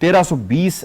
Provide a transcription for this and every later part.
1320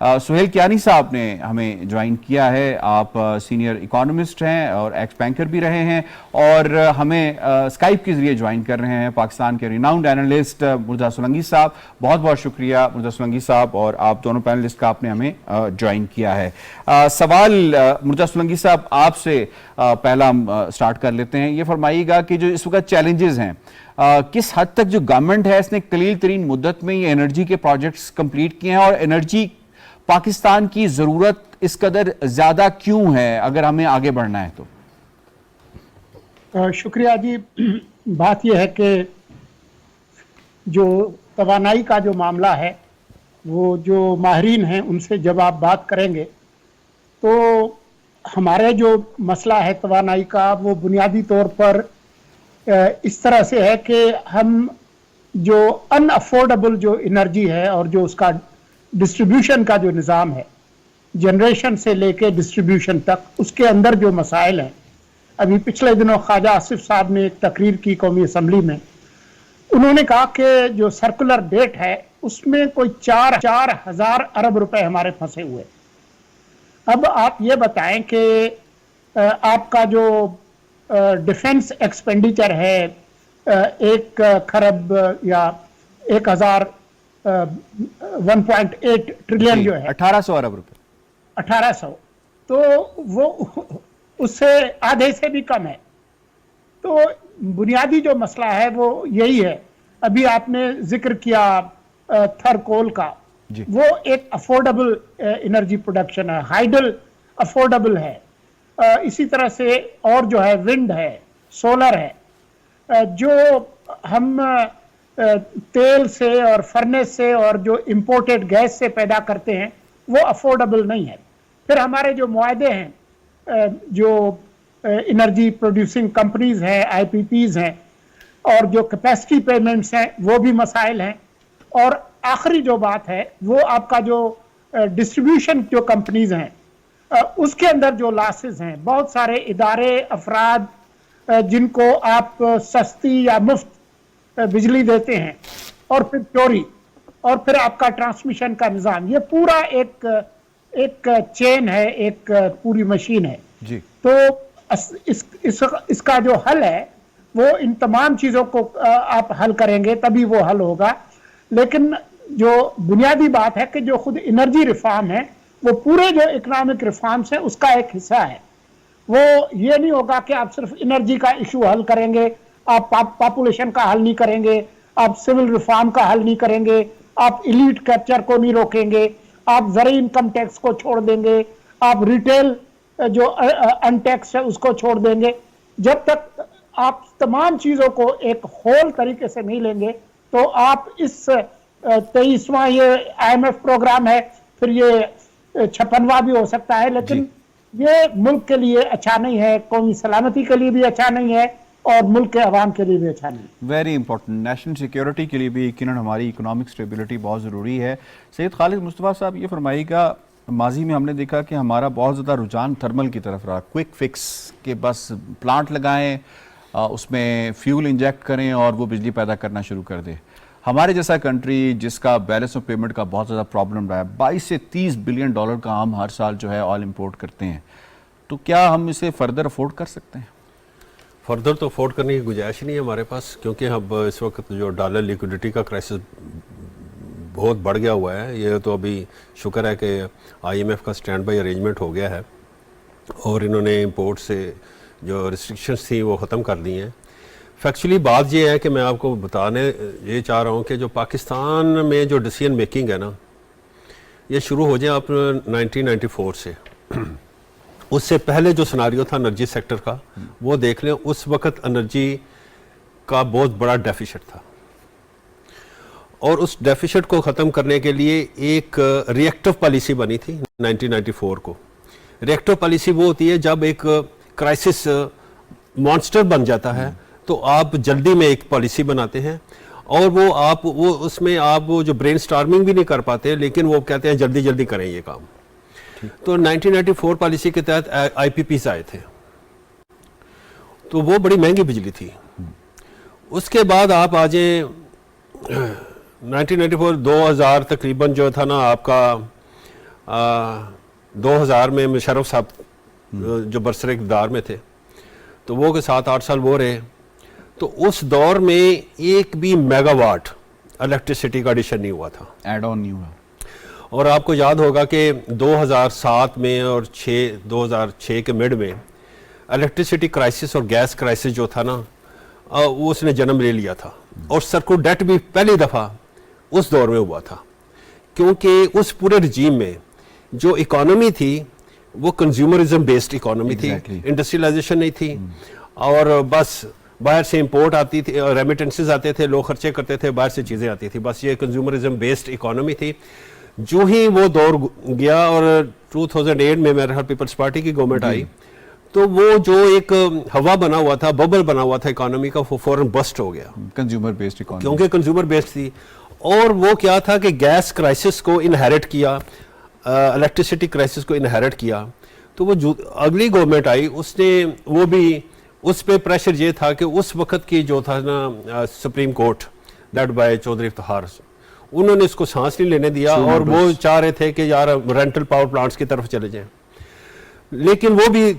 سہیل کیانی صاحب نے ہمیں جوائن کیا ہے. آپ سینئر اکانومسٹ ہیں اور ایکس بینکر بھی رہے ہیں اور ہمیں اسکائپ کے ذریعے جوائن کر رہے ہیں. پاکستان کے ریناؤنڈ اینالسٹ مرزا سولنگی صاحب, بہت بہت شکریہ مرزا سولنگی صاحب اور آپ دونوں پینلسٹ کا آپ نے ہمیں جوائن کیا ہے. سوال مرزا سولنگی صاحب آپ سے پہلا ہم سٹارٹ کر لیتے ہیں. یہ فرمائیے گا کہ جو اس وقت چیلنجز ہیں, کس حد تک جو گورنمنٹ ہے اس نے قلیل ترین مدت میں یہ انرجی کے پروجیکٹس کمپلیٹ کیے ہیں, اور انرجی پاکستان کی ضرورت اس قدر زیادہ کیوں ہے اگر ہمیں آگے بڑھنا ہے تو؟ شکریہ جی. بات یہ ہے کہ جو توانائی کا جو معاملہ ہے وہ جو ماہرین ہیں ان سے جب آپ بات کریں گے تو ہمارے جو مسئلہ ہے توانائی کا وہ بنیادی طور پر اس طرح سے ہے کہ ہم جو ان افورڈیبل جو انرجی ہے اور جو اس کا ڈسٹریبیوشن کا جو نظام ہے, جنریشن سے لے کے ڈسٹریبیوشن تک, اس کے اندر جو مسائل ہیں. ابھی پچھلے دنوں خواجہ آصف صاحب نے ایک تقریر کی قومی اسمبلی میں, انہوں نے کہا کہ جو سرکولر ڈیٹ ہے اس میں کوئی 4,000 ارب روپے ہمارے پھنسے ہوئے. اب آپ یہ بتائیں کہ آپ کا جو ڈیفنس ایکسپینڈیچر ہے 1 خرب یا 1.8 ٹریلین جو ہے 1800 ارب روپے, 1800, تو وہ اس سے آدھے سے بھی کم ہے. تو بنیادی جو مسئلہ ہے وہ یہی ہے. ابھی آپ نے ذکر کیا تھرکول کا, وہ ایک افورڈیبل انرجی پروڈکشن ہے, ہائیڈل افورڈیبل ہے. اسی طرح سے اور جو ہے ونڈ ہے, سولر ہے. جو ہم تیل سے اور فرنس سے اور جو امپورٹڈ گیس سے پیدا کرتے ہیں وہ افورڈیبل نہیں ہے. پھر ہمارے جو معاہدے ہیں, جو انرجی پروڈیوسنگ کمپنیز ہیں, آئی پی پیز ہیں, اور جو کیپیسٹی پیمنٹس ہیں وہ بھی مسائل ہیں. اور آخری جو بات ہے وہ آپ کا جو ڈسٹریبیوشن جو کمپنیز ہیں اس کے اندر جو لاسز ہیں. بہت سارے ادارے, افراد جن کو آپ سستی یا مفت بجلی دیتے ہیں, اور پھر چوری, اور پھر آپ کا ٹرانسمیشن کا نظام, یہ پورا ایک چین ہے, ایک پوری مشین ہے. تو اس کا جو حل ہے وہ ان تمام چیزوں کو آپ حل کریں گے تبھی وہ حل ہوگا. لیکن جو بنیادی بات ہے کہ جو خود انرجی ریفارم ہے وہ پورے جو اکنامک ریفارمز ہیں اس کا ایک حصہ ہے. وہ یہ نہیں ہوگا کہ آپ صرف انرجی کا ایشو حل کریں گے, آپ پاپولیشن کا حل نہیں کریں گے, آپ سول ریفارم کا حل نہیں کریں گے, آپ ایلیٹ کیپچر کو نہیں روکیں گے, آپ زرعی انکم ٹیکس کو چھوڑ دیں گے, آپ ریٹیل جو ان ٹیکس ہے اس کو چھوڑ دیں گے. جب تک آپ تمام چیزوں کو ایک ہول طریقے سے نہیں لیں گے تو آپ اس 23واں یہ IMF پروگرام ہے, پھر یہ 56واں بھی ہو سکتا ہے, لیکن یہ ملک کے لیے اچھا نہیں ہے, قومی سلامتی کے لیے بھی اچھا نہیں ہے, اور ملک کے عوام کے لیے بھی اچھا نہیں. ویری امپورٹنٹ, نیشنل سیکیورٹی کے لیے بھی یقیناً ہماری اکنامک اسٹیبلٹی بہت ضروری ہے. سید خالد مصطفیٰ صاحب یہ فرمائیے گا, ماضی میں ہم نے دیکھا کہ ہمارا بہت زیادہ رجحان تھرمل کی طرف رہا, کوئک فکس کہ بس پلانٹ لگائیں, اس میں فیول انجیکٹ کریں اور وہ بجلی پیدا کرنا شروع کر دے. ہمارے جیسا کنٹری جس کا بیلنس آف پیمنٹ کا بہت زیادہ پرابلم رہا ہے, 22 سے 30 بلین ڈالر کا ہم ہر سال جو ہے آئل امپورٹ کرتے ہیں, تو کیا ہم اسے فردر افورڈ کر سکتے ہیں؟ فردر تو افورڈ کرنے کی گنجائش نہیں ہے ہمارے پاس, کیونکہ اب اس وقت جو ڈالر لیکوڈیٹی کا کرائسس بہت بڑھ گیا ہوا ہے. یہ تو ابھی شکر ہے کہ IMF کا اسٹینڈ بائی ارینجمنٹ ہو گیا ہے اور انہوں نے امپورٹ سے جو ریسٹرکشنز تھیں وہ ختم کر دی ہیں. فیکچولی بات یہ ہے کہ میں آپ کو بتانے یہ چاہ رہا ہوں کہ جو پاکستان میں جو ڈیسیژن میکنگ ہے نا, یہ شروع ہو جائے آپ 1994 سے. اس سے پہلے جو سناریو تھا انرجی سیکٹر کا وہ دیکھ لیں, اس وقت انرجی کا بہت بڑا ڈیفیشٹ تھا, اور اس ڈیفیشٹ کو ختم کرنے کے لیے ایک ری ایکٹیو پالیسی بنی تھی 1994 کو. ری ایکٹیو پالیسی وہ ہوتی ہے جب ایک کرائسس مانسٹر بن جاتا ہے تو آپ جلدی میں ایک پالیسی بناتے ہیں, اور وہ اس میں آپ وہ جو برین سٹارمنگ بھی نہیں کر پاتے, لیکن وہ کہتے ہیں جلدی جلدی کریں یہ کام. تو 1994 پالیسی کے تحت IPPs آئے تھے, تو وہ بڑی مہنگی بجلی تھی. اس کے بعد آپ آ جائیں 1994 2000 تقریباً جو تھا نا آپ کا 2000 میں مشرف صاحب جو برسر اقتدار میں تھے تو وہ کے 7-8 سال وہ رہے، تو اس دور میں ایک بھی میگا واٹ الیکٹریسٹی کا ایڈیشن نہیں ہوا تھا، ایڈ آن نہیں ہوا. اور آپ کو یاد ہوگا کہ 2007 میں اور 2006 کے مڈ میں الیکٹریسٹی کرائسس اور گیس کرائسس جو تھا نا وہ اس نے جنم لے لیا تھا، اور سرکو ڈیٹ بھی پہلی دفعہ اس دور میں ہوا تھا، کیونکہ اس پورے رجیم میں جو اکانومی تھی وہ کنزیومرزم بیسڈ اکانومی تھی، انڈسٹریلائزیشن نہیں تھی، اور بس باہر سے امپورٹ آتی تھی، ریمیٹنسز آتے تھے، لوگ خرچے کرتے تھے، باہر سے چیزیں آتی تھی، بس یہ کنزیومرزم بیسڈ اکانومی تھی. جو ہی وہ دور گیا اور 2008 میں میرے خیال پیپلز پارٹی کی گورنمنٹ آئی تو وہ جو ایک ہوا بنا ہوا تھا، ببل بنا ہوا تھا اکانومی کا، وہ فوراً بسٹ ہو گیا کنزیومر بیسڈ اکانومی، کیونکہ کنزیومر بیسڈ تھی. اور وہ کیا تھا کہ گیس کرائسس کو انہیرٹ کیا، الیکٹریسٹی کرائسس کو انہیرٹ کیا. تو وہ جو اگلی گورنمنٹ آئی اس نے وہ بھی اس پہ پریشر یہ تھا کہ اس وقت کی جو تھا نا supreme court led by Chaudhry Iftikhar, انہوں نے اس کو سانس نہیں لینے دیا، اور وہ چاہ رہے تھے کہ یار رینٹل پاور پلانٹس کی طرف چلے جائیں، لیکن وہ بھی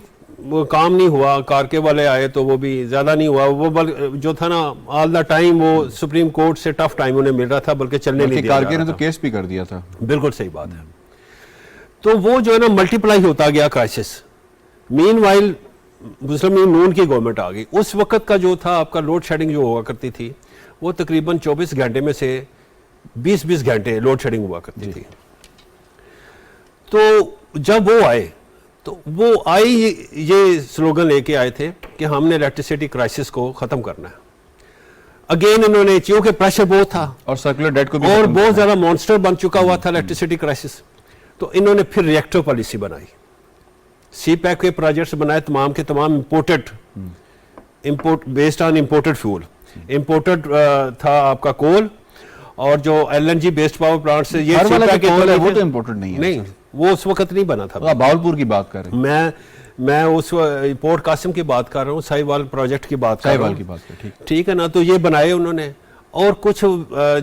کام نہیں ہوا. کارکے والے آئے تو وہ بھی زیادہ نہیں ہوا، وہ جو تھا نا آل دا ٹائم وہ سپریم کورٹ سے ٹف ٹائم انہیں مل رہا تھا، بلکہ چلنے نہیں دیا. کارکے نے تو کیس بھی کر دیا تھا. بالکل صحیح بات ہے. تو وہ جو ہے نا ملٹی پلائی ہوتا گیا کرائسس. مین وائل مسلم نون کی گورنمنٹ آ گئی. اس وقت کا جو تھا آپ کا لوڈ شیڈنگ جو ہوا کرتی تھی وہ تقریباً 24 گھنٹے میں سے 20 گھنٹے لوڈ شیڈنگ ہوا کرتی تھی. تو جب وہ آئے تو وہ یہ سلوگن لے کے آئے تھے کہ ہم نے الیکٹریسٹی کرائسس کو ختم کرنا ہے. اگین انہوں نے چونکہ پریشر بہت تھا اور سرکولر ڈیٹ کو بھی اور بہت زیادہ مانسٹر بن چکا ہوا تھا الیکٹریسٹی کرائسس، تو انہوں نے پھر ریئیکٹر پالیسی بنائی. سی پیک کے پروجیکٹس بنائے تمام کے تمام import based on imported fuel. Imported تھا آپ کا کول، اور جو L N G based power plants یہ ہر والا جو کول ہے وہ تو امپورٹڈ نہیں ہے. نہیں، وہ اس وقت نہیں بنا تھا. باولپور کی بات کر رہے ہیں، میں اس پورٹ قاسم کی بات کر رہا ہوں، ساہیوال پروجیکٹ کی بات کر رہا ہوں. ٹھیک ہے نا. تو یہ بنائے انہوں نے، اور کچھ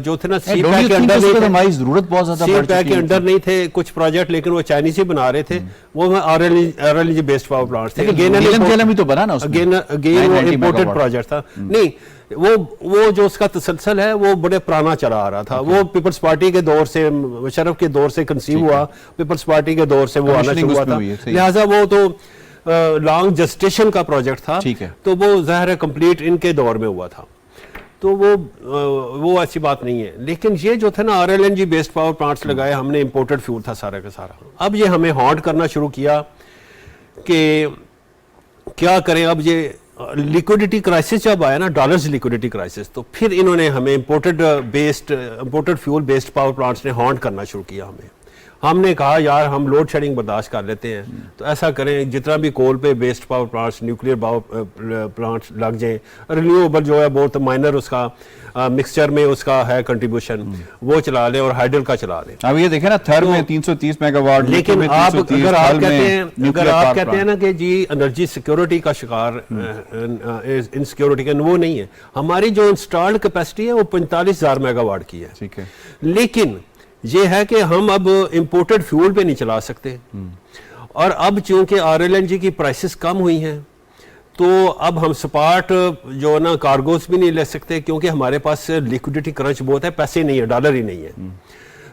جو تھے نا سی پیک کے انڈر ضرورت بہت زیادہ سی پیک کے انڈر نہیں تھے کچھ پروجیکٹ، لیکن وہ چائنیز ہی بنا رہے تھے. وہ R L G based power plants تھے. بھی تو بنا نا اگین وہ امپورٹڈ پروجیکٹ تھا. نہیں، وہ جو اس کا تسلسل ہے وہ بڑے پرانا چلا آ رہا تھا. وہ پیپلز پارٹی کے دور سے، مشرف کے دور سے کنسیو ہوا، پیپلز پارٹی کے دور سے وہ آنا شروع ہوا تھا. لہٰذا وہ تو لانگ جسٹیشن کا پروجیکٹ تھا، تو وہ ظاہر ہے کمپلیٹ ان کے دور میں ہوا تھا. تو وہ ایسی بات نہیں ہے. لیکن یہ جو تھا نا R L N G based power plants لگائے ہم نے، امپورٹڈ فیول تھا سارا کا سارا. اب یہ ہمیں ہانٹ کرنا شروع کیا کہ کیا کریں. اب یہ لیکوڈیٹی کرائسس جب آیا نا، ڈالرز لیکوڈیٹی کرائسس، تو پھر انہوں نے ہمیں imported fuel based power plants نے ہانٹ کرنا شروع کیا. ہم نے کہا یار ہم لوڈ شیڈنگ برداشت کر لیتے ہیں، تو ایسا کریں جتنا بھی کول پہ based power plants, nuclear power plants لگ جائیں، رینیویبل جو ہے بہت مائنر اس کا مکسچر میں اس کا ہے کنٹریبیوشن، وہ چلا لیں، اور ہائیڈل کا چلا لیں. اب یہ دیکھیں نا تھر میں 330 میگا واٹ. لیکن آپ اگر آپ کہتے ہیں نا کہ جی انرجی سیکیورٹی کا شکار، انسیکیورٹی کا، وہ نہیں ہے. ہماری جو انسٹالڈ کیپیسٹی ہے وہ 45,000 میگا واٹ کی ہے. ٹھیک ہے. لیکن یہ ہے کہ ہم اب امپورٹڈ فیول پہ نہیں چلا سکتے، اور اب چونکہ آر ایل این جی کی پرائسز کم ہوئی ہیں تو اب ہم سپاٹ جو نا کارگوز بھی نہیں لے سکتے، کیونکہ ہمارے پاس لیکوڈیٹی کرنچ بہت ہے، پیسے نہیں ہے، ڈالر ہی نہیں ہے.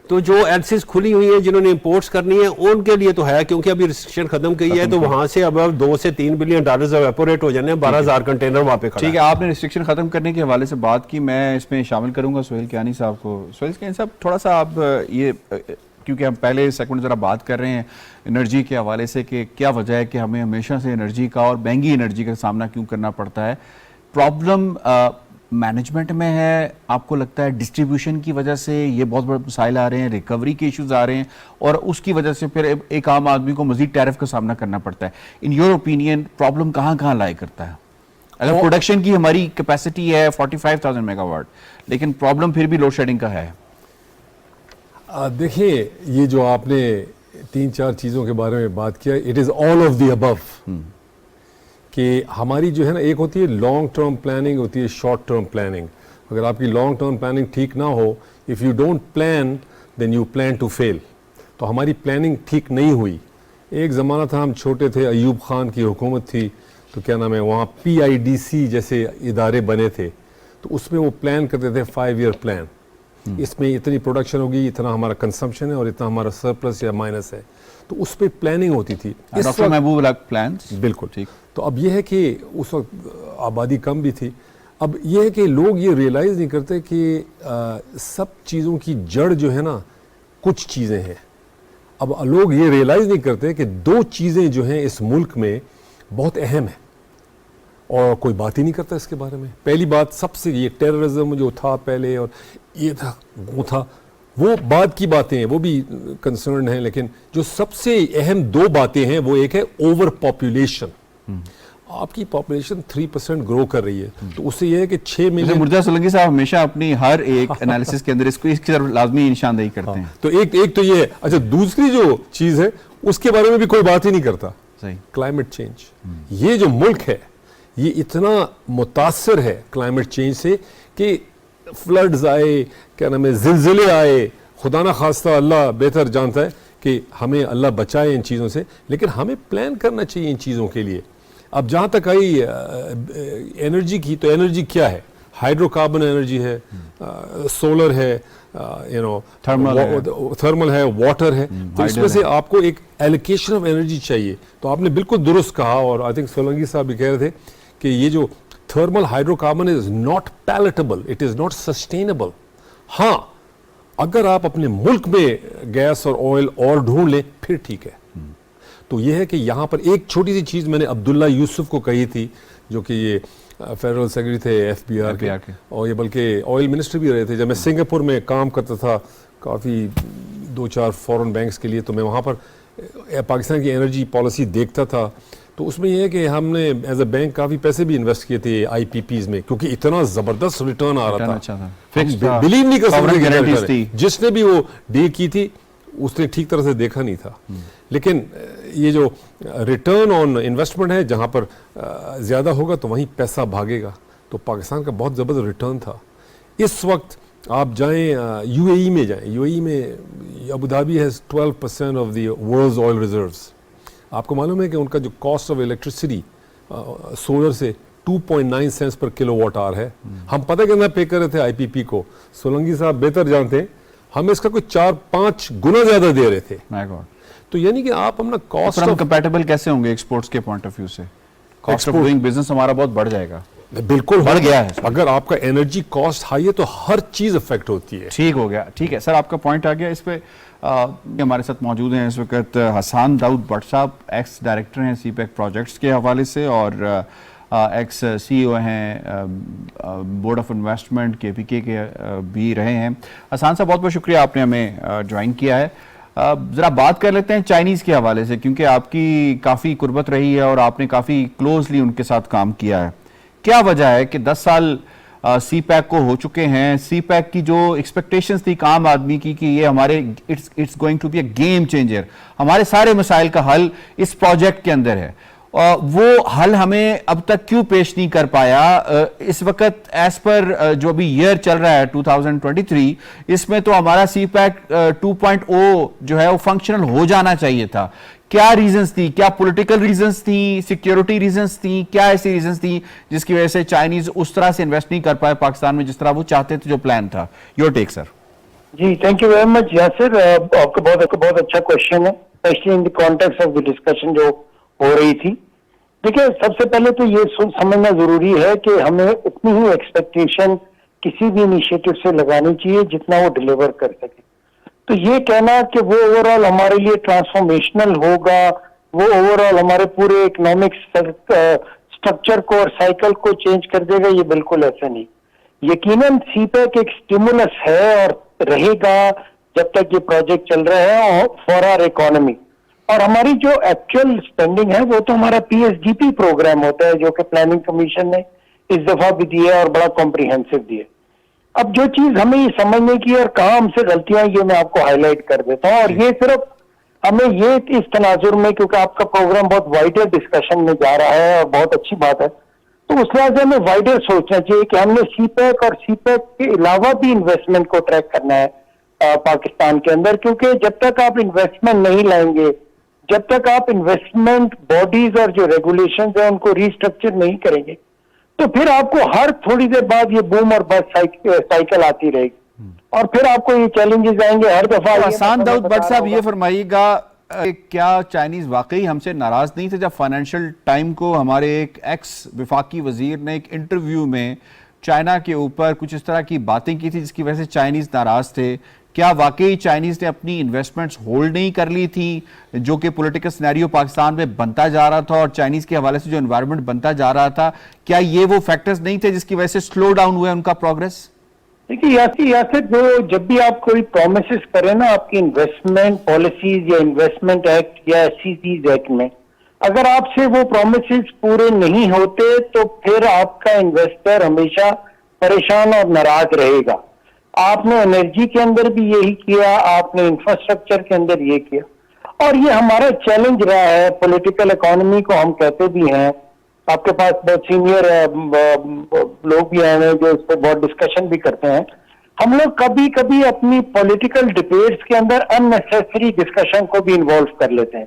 تو جو ایل سیز کھلی ہوئی ہیں جنہوں نے امپورٹس کرنی ہے ان کے لیے تو ہے، کیونکہ ابھی ریسٹرکشن ختم کی ہے، تو وہاں سے اب 2 سے 3 بلین ڈالرز ایپوریٹ ہو جانے ہیں. 12,000 کنٹینر وہاں پہ کھڑا ہے. ٹھیک ہے. آپ نے ریسٹرکشن ختم کرنے کے حوالے سے بات کی، میں اس میں شامل کروں گا سہیل کیانی صاحب کو. سہیل کیانی صاحب تھوڑا سا آپ یہ، کیونکہ ہم پہلے سیگمنٹ ذرا بات کر رہے ہیں انرجی کے حوالے سے کہ کیا وجہ ہے کہ ہمیں ہمیشہ سے انرجی کا اور مہنگی انرجی کا سامنا کیوں کرنا پڑتا ہے. پرابلم مینجمنٹ میں ہے، آپ کو لگتا ہے ڈسٹریبیوشن کی وجہ سے یہ بہت بڑے مسائل آ رہے ہیں، ریکوری کے ایشوز آ رہے ہیں، اور اس کی وجہ سے پھر ایک عام آدمی کو مزید ٹیرف کا سامنا کرنا پڑتا ہے. ان یور اوپینین پرابلم کہاں کہاں لائے کرتا ہے؟ اگر پروڈکشن کی ہماری کیپیسٹی ہے 45,000 میگا واٹ، لیکن پرابلم پھر بھی لوڈ شیڈنگ کا ہے. دیکھیں یہ جو آپ نے 3-4 چیزوں کے بارے میں بات کیا، it is all of the ابو. کہ ہماری جو ہے نا، ایک ہوتی ہے لانگ ٹرم پلاننگ، ہوتی ہے شارٹ ٹرم پلاننگ. اگر آپ کی لانگ ٹرم پلاننگ ٹھیک نہ ہو، if you don't plan then you plan to fail. تو ہماری پلاننگ ٹھیک نہیں ہوئی. ایک زمانہ تھا ہم چھوٹے تھے, ایوب خان کی حکومت تھی, تو کیا نام ہے وہاں PIDC جیسے ادارے بنے تھے, تو اس میں وہ پلان کرتے تھے 5 ایئر پلان, اس میں اتنی پروڈکشن ہوگی, اتنا ہمارا کنسمپشن ہے اور اتنا ہمارا سرپلس یا مائنس ہے, تو اس پہ پلاننگ ہوتی تھی. ڈاکٹر محبوب الحق پلانس بالکل ٹھیک. تو اب یہ ہے کہ اس وقت آبادی کم بھی تھی. اب یہ ہے کہ لوگ یہ ریئلائز نہیں کرتے کہ سب چیزوں کی جڑ جو ہے نا کچھ چیزیں ہیں. اب لوگ یہ ریئلائز نہیں کرتے کہ 2 چیزیں جو ہیں اس ملک میں بہت اہم ہیں اور کوئی بات ہی نہیں کرتا اس کے بارے میں. پہلی بات سب سے یہ ٹیررزم جو تھا پہلے اور یہ تھا وہ تھا, وہ بعد کی باتیں ہیں, وہ بھی کنسرن ہیں, لیکن جو سب سے اہم 2 باتیں ہیں وہ ایک ہے اوور پاپولیشن. آپ کی پاپولیشن 3% گرو کر رہی ہے, تو اس سے یہ ہے کہ 6 ملین. مرتضیٰ سولنگی صاحب ہمیشہ اپنی ہر ایک انالیسس کے اندر اس کی طرف لازمی نشاندہی کرتے ہیں. تو ایک تو یہ ہے. اچھا, دوسری جو چیز ہے اس کے بارے میں بھی کوئی بات ہی نہیں کرتا, صحیح, کلائمیٹ چینج. یہ جو ملک ہے یہ اتنا متاثر ہے کلائمیٹ چینج سے کہ فلڈز آئے, کیا نام ہے, زلزلے آئے, خدا نہ خواستہ, اللہ بہتر جانتا ہے کہ ہمیں اللہ بچائے ان چیزوں سے, لیکن ہمیں پلان کرنا چاہیے ان چیزوں کے لیے. اب جہاں تک آئی انرجی کی, تو انرجی کیا ہے؟ ہائیڈرو کاربن انرجی ہے, سولر ہے, تھرمل ہے, واٹر ہے. تو اس میں سے آپ کو ایک ایلوکیشن آف انرجی چاہیے. تو آپ نے بالکل درست کہا, اور آئی تھنک سولنگی صاحب بھی کہہ رہے تھے کہ یہ جو thermal hydrocarbon is not palatable, it is not sustainable. ہاں, اگر آپ اپنے ملک میں گیس اور آئل اور ڈھونڈ لیں پھر ٹھیک ہے. تو یہ ہے کہ یہاں پر ایک چھوٹی سی چیز میں نے عبداللہ یوسف کو کہی تھی, جو کہ یہ فیڈرل سیکرٹری تھے FBR کے, اور یہ بلکہ آئل منسٹر بھی رہے تھے. جب میں سنگاپور میں کام کرتا تھا کافی 2-4 فورن بینکس کے لیے, تو میں وہاں پر پاکستان کی انرجی پالیسی دیکھتا تھا. تو اس میں یہ ہے کہ ہم نے ایز اے بینک کافی پیسے بھی انویسٹ کیے تھے IPPs میں, کیونکہ اتنا زبردست ریٹرن آ رہا تھا, بلیو نہیں کر سکتے. جس نے بھی وہ ڈیل کی تھی اس نے ٹھیک طرح سے دیکھا نہیں تھا. لیکن یہ جو ریٹرن آن انویسٹمنٹ ہے, جہاں پر زیادہ ہوگا تو وہیں پیسہ بھاگے گا. تو پاکستان کا بہت زبردست ریٹرن تھا. اس وقت آپ جائیں UAE میں, جائیں UAE میں, Abu Dhabi has 12% of the world's oil reserves. آپ کو معلوم ہے کہ ان کا جو کاسٹ آف الیکٹریسٹی سولر سے 2.9 cents per kilo what our ہے. ہم پتہ کتنا پے کر رہے تھے IPP کو, سولنگی صاحب بہتر جانتے ہیں, ہم اس کا کوئی 4-5 گنا زیادہ دے رہے تھے. تو یعنی کہ آپ اپنا کاسٹ ہم کمپیٹیبل کیسے ہوں گے ایکسپورٹس کے پوائنٹ آف ویو سے؟ کاسٹ آف ڈوئنگ بزنس ہمارا بہت بڑھ جائے گا. بالکل بڑھ گیا ہے. اگر آپ کا انرجی کاسٹ ہائی ہے تو ہر چیز افیکٹ ہوتی ہے. ٹھیک ہو گیا, ٹھیک ہے سر, آپ کا پوائنٹ آ گیا. اس پہ ہمارے ساتھ موجود ہیں اس وقت حسان داؤد بٹ صاحب, ایکس ڈائریکٹر ہیں CPEC پروجیکٹس کے حوالے سے, اور ایکس CEO ہیں بورڈ آف انویسٹمنٹ KPK کے بھی رہے ہیں. حسان صاحب, بہت بہت شکریہ, آپ نے ہمیں جوائن کیا ہے. ذرا بات کر لیتے ہیں چائنیز کے حوالے سے, کیونکہ آپ کی کافی قربت رہی ہے اور آپ نے کافی کلوزلی ان کے ساتھ کام کیا ہے. کیا وجہ ہے کہ 10 سال CPEC کو ہو چکے ہیں, CPEC کی جو ایکسپیکٹیشنز تھی عام آدمی کی کہ یہ ہمارے it's going to be a game changer, ہمارے سارے مسائل کا حل اس پروجیکٹ کے اندر ہے, وہ حل ہمیں اب تک کیوں پیش نہیں کر پایا؟ اس وقت ایز پر جو ابھی ایئر چل رہا ہے 2023, اس میں تو ہمارا CPEC 2.0 جو ہے وہ فنکشنل ہو جانا چاہیے تھا. کیا ریزنز تھی؟ کیا پولیٹیکل ریزنز تھیں, سیکیورٹی ریزنز تھیں, کیا ایسی ریزنز تھیں جس کی وجہ سے چائنیز اس طرح سے انویسٹ نہیں کر پائے پاکستان میں جس طرح وہ چاہتے تھے, جو پلان تھا؟ Your take sir. جی thank you very much Yasir, آپ کا بہت اچھا کوشچن ہے, especially in the context of the discussion جو ہو رہی تھی. دیکھیے, سب سے پہلے تو یہ سمجھنا ضروری ہے کہ ہمیں اتنی ہی ایکسپیکٹیشن کسی بھی انیشیٹو سے لگانی چاہیے جتنا وہ ڈیلیور کر سکے. تو یہ کہنا کہ وہ اوور آل ہمارے لیے ٹرانسفارمیشنل ہوگا, وہ اوور آل ہمارے پورے اکنامک اسٹرکچر کو اور سائیکل کو چینج کر دے گا, یہ بالکل ایسا نہیں. یقیناً CPEC ایک اسٹیمولس ہے اور رہے گا جب تک یہ پروجیکٹ چل رہا ہے فار آر اکانومی. اور ہماری جو ایکچوئل اسپینڈنگ ہے وہ تو ہمارا PSDP پروگرام ہوتا ہے, جو کہ پلاننگ کمیشن نے اس دفعہ بھی دی ہے اور بڑا کمپریہنسو دی ہے. اب جو چیز ہمیں یہ سمجھنے کی اور کہاں ہم سے غلطیاں, یہ میں آپ کو ہائی لائٹ کر دیتا ہوں. اور یہ صرف ہمیں یہ اس تناظر میں, کیونکہ آپ کا پروگرام بہت وائڈر ڈسکشن میں جا رہا ہے اور بہت اچھی بات ہے, تو اس لحاظ سے ہمیں وائڈر سوچنا چاہیے کہ ہم نے CPEC اور CPEC کے علاوہ بھی انویسٹمنٹ کو ٹریک کرنا ہے. پاکستان کے اندر, کیونکہ جب تک آپ انویسٹمنٹ نہیں لائیں گے, جب تک آپ انویسٹمنٹ باڈیز اور جو ریگولیشنز ہیں ان کو ریسٹرکچر نہیں کریں گے, تو پھر آپ کو ہر تھوڑی دیر بعد یہ بوم اور بس سائیکل آتی رہے گی, اور پھر آپ کو یہ چیلنجز آئیں گے ہر دفعہ. حسان داؤد بٹ صاحب یہ فرمائیے گا, کیا چائنیز واقعی ہم سے ناراض نہیں تھے جب فائنینشیل ٹائم کو ہمارے ایک ایکس وفاقی وزیر نے ایک انٹرویو میں چائنا کے اوپر کچھ اس طرح کی باتیں کی تھی جس کی وجہ سے چائنیز ناراض تھے؟ کیا واقعی چائنیز نے اپنی انویسٹمنٹس ہولڈ نہیں کر لی تھی جو کہ پولیٹیکل سینیریو پاکستان میں بنتا جا رہا تھا اور چائنیز کے حوالے سے جو انوائرمنٹ بنتا جا رہا تھا, کیا یہ وہ فیکٹرز نہیں تھے جس کی وجہ سے سلو ڈاؤن ہوا ہے ان کا پروگریس؟ دیکھیے یاسر, جو جب بھی آپ کوئی پرومسز کریں نا آپ کی انویسٹمنٹ پالیسیز یا انویسٹمنٹ ایکٹ یا SEZ ایکٹ میں, اگر آپ سے وہ پرومسز پورے نہیں ہوتے تو پھر آپ کا انویسٹر ہمیشہ پریشان اور ناراض رہے گا. آپ نے انرجی کے اندر بھی یہی کیا, آپ نے انفراسٹرکچر کے اندر یہ کیا, اور یہ ہمارا چیلنج رہا ہے. پولیٹیکل اکانومی کو ہم کہتے بھی ہیں, آپ کے پاس بہت سینئر لوگ بھی آئے ہیں جو اس پہ بہت ڈسکشن بھی کرتے ہیں. ہم لوگ کبھی کبھی اپنی پولیٹیکل ڈبیٹس کے اندر ان نیسیسری ڈسکشن کو بھی انوالو کر لیتے ہیں,